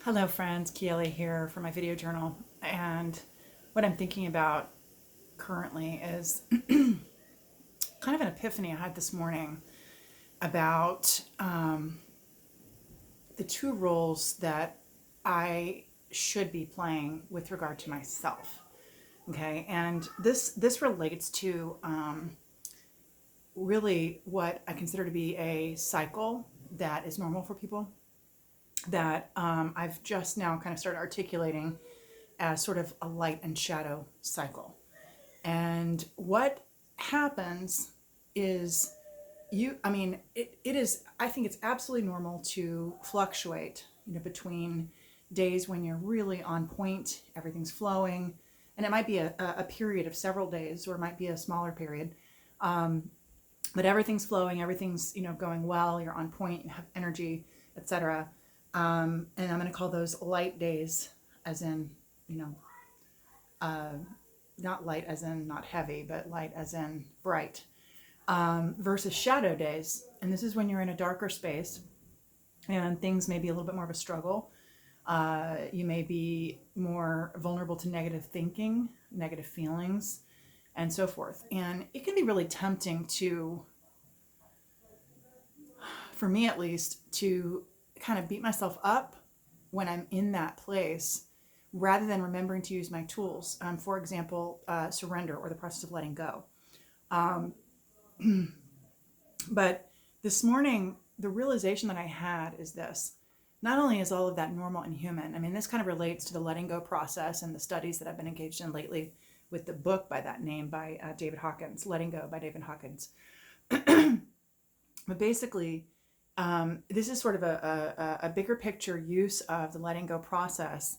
Hello friends, Kiele here for my video journal. And what I'm thinking about currently is kind of an epiphany I had this morning about the two roles that I should be playing with regard to myself. Okay, and this relates to really what I consider to be a cycle that is normal for people that I've just now kind of started articulating as sort of a light and shadow cycle. And what happens is it is, I think it's absolutely normal to fluctuate, between days when you're really on point, everything's flowing, and it might be a period of several days, or it might be a smaller period, but everything's flowing, everything's, going well, you're on point, you have energy, etc. And I'm going to call those light days, as in, you know, not light as in not heavy, but light as in bright, versus shadow days. And this is when you're in a darker space and things may be a little bit more of a struggle. You may be more vulnerable to negative thinking, negative feelings, and so forth. And it can be really tempting to, for me at least, to kind of beat myself up when I'm in that place rather than remembering to use my tools. For example, surrender, or the process of letting go. But this morning, the realization that I had is this. Not only is all of that normal and human, I mean, this kind of relates to the letting go process and the studies that I've been engaged in lately with the book by that name by David Hawkins, Letting Go by David Hawkins. But basically, this is sort of a bigger picture use of the letting go process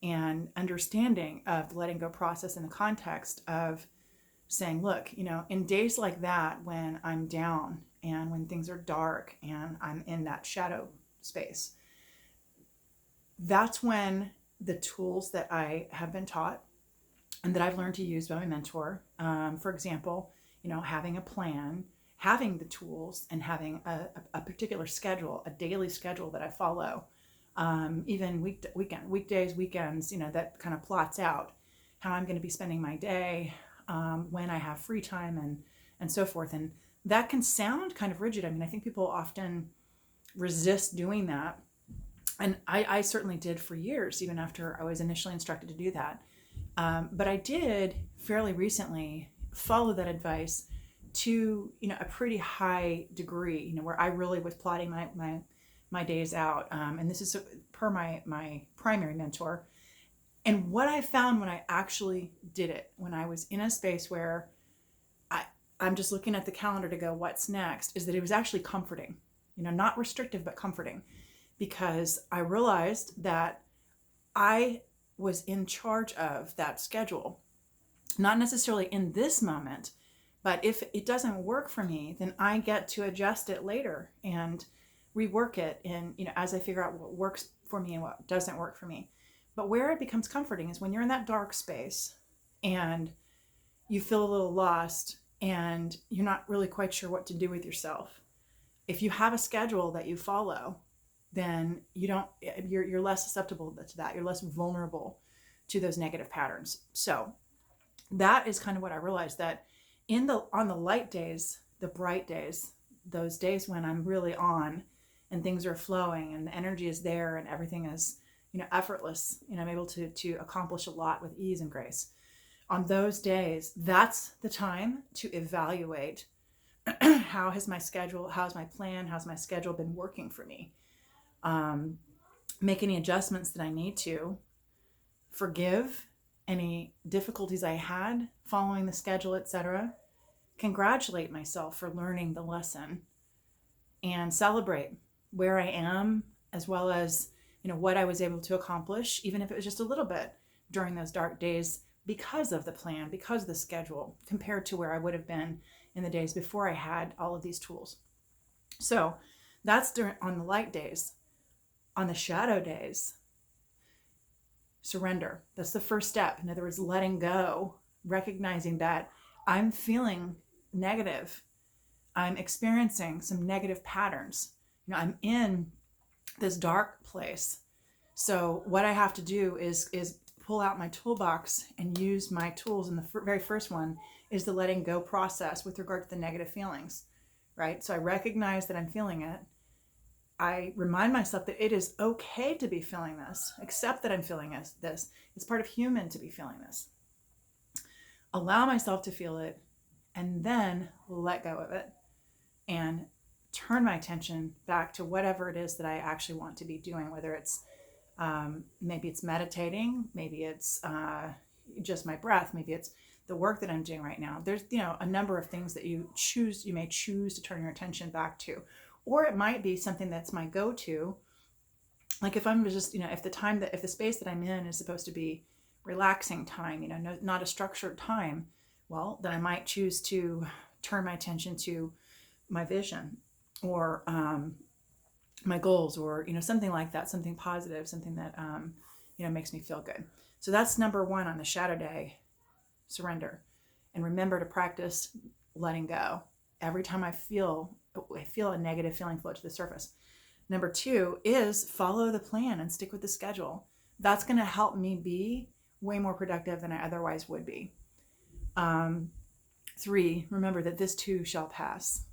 and understanding of the letting go process in the context of saying, look, in days like that, when I'm down and when things are dark and I'm in that shadow space, that's when the tools that I have been taught and that I've learned to use by my mentor, for example, having a plan, having the tools, and having a particular schedule, a daily schedule that I follow, even weekdays, weekends, that kind of plots out how I'm going to be spending my day, when I have free time, and so forth. And that can sound kind of rigid. I mean, I think people often resist doing that. And I certainly did for years, even after I was initially instructed to do that. But I did fairly recently follow that advice to a pretty high degree, where I really was plotting my days out, and this is per my primary mentor. And what I found when I actually did it, when I was in a space where I'm just looking at the calendar to go, what's next, is that it was actually comforting, not restrictive, but comforting, because I realized that I was in charge of that schedule, not necessarily in this moment, but if it doesn't work for me, then I get to adjust it later and rework it in, as I figure out what works for me and what doesn't work for me. But where it becomes comforting is when you're in that dark space and you feel a little lost and you're not really quite sure what to do with yourself. If you have a schedule that you follow, then you're less susceptible to that. You're less vulnerable to those negative patterns. So that is kind of what I realized, that on the light days, the bright days, those days when I'm really on and things are flowing and the energy is there and everything is, effortless, I'm able to accomplish a lot with ease and grace. On those days, that's the time to evaluate how's my plan, how's my schedule been working for me? Make any adjustments that I need to, forgive any difficulties I had following the schedule, etc. Congratulate myself for learning the lesson and celebrate where I am, as well as, what I was able to accomplish, even if it was just a little bit during those dark days, because of the plan, because of the schedule, compared to where I would have been in the days before I had all of these tools. So that's on the light days. On the shadow days, surrender. That's the first step. In other words, letting go, recognizing that I'm feeling negative. I'm experiencing some negative patterns. I'm in this dark place. So what I have to do is pull out my toolbox and use my tools. And the very first one is the letting go process with regard to the negative feelings, right? So I recognize that I'm feeling it. I remind myself that it is okay to be feeling this, accept that I'm feeling this. It's part of human to be feeling this. Allow myself to feel it, and then let go of it and turn my attention back to whatever it is that I actually want to be doing, whether it's maybe it's meditating, maybe it's just my breath, maybe it's the work that I'm doing right now. There's, a number of things that you may choose to turn your attention back to. Or it might be something that's my go-to. Like if I'm just, if the space that I'm in is supposed to be relaxing time, not a structured time, well, then I might choose to turn my attention to my vision or my goals, or something like that, something positive, something that makes me feel good. So that's number one on the shadow day: surrender. And remember to practice letting go every time I feel a negative feeling float to the surface. Number two is follow the plan and stick with the schedule. That's going to help me be way more productive than I otherwise would be. 3, remember that this too shall pass.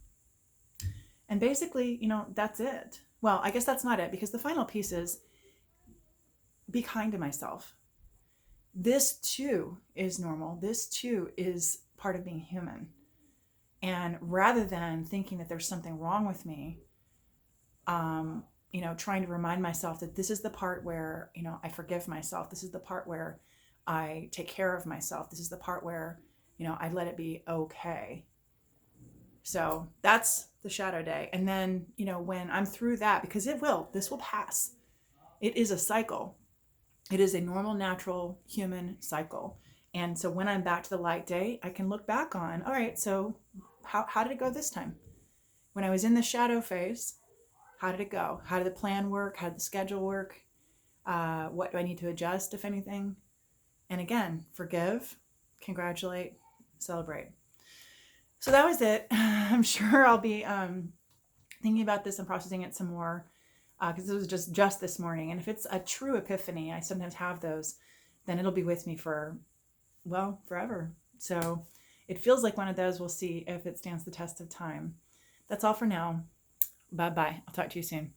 And basically, that's it. Well, I guess that's not it, because the final piece is be kind to myself. This too is normal. This too is part of being human. And rather than thinking that there's something wrong with me, trying to remind myself that this is the part where, I forgive myself. This is the part where I take care of myself. This is the part where, I let it be okay. So that's the shadow day. And then, when I'm through that, because this will pass. It is a cycle. It is a normal, natural human cycle. And so when I'm back to the light day, I can look back on, all right, so how did it go this time? When I was in the shadow phase, how did it go? How did the plan work? How did the schedule work? What do I need to adjust, if anything? And again, forgive, congratulate, celebrate. So that was it. I'm sure I'll be thinking about this and processing it some more, because it was just this morning. And if it's a true epiphany, I sometimes have those, then it'll be with me for, forever. So it feels like one of those. We'll see if it stands the test of time. That's all for now. Bye-bye. I'll talk to you soon.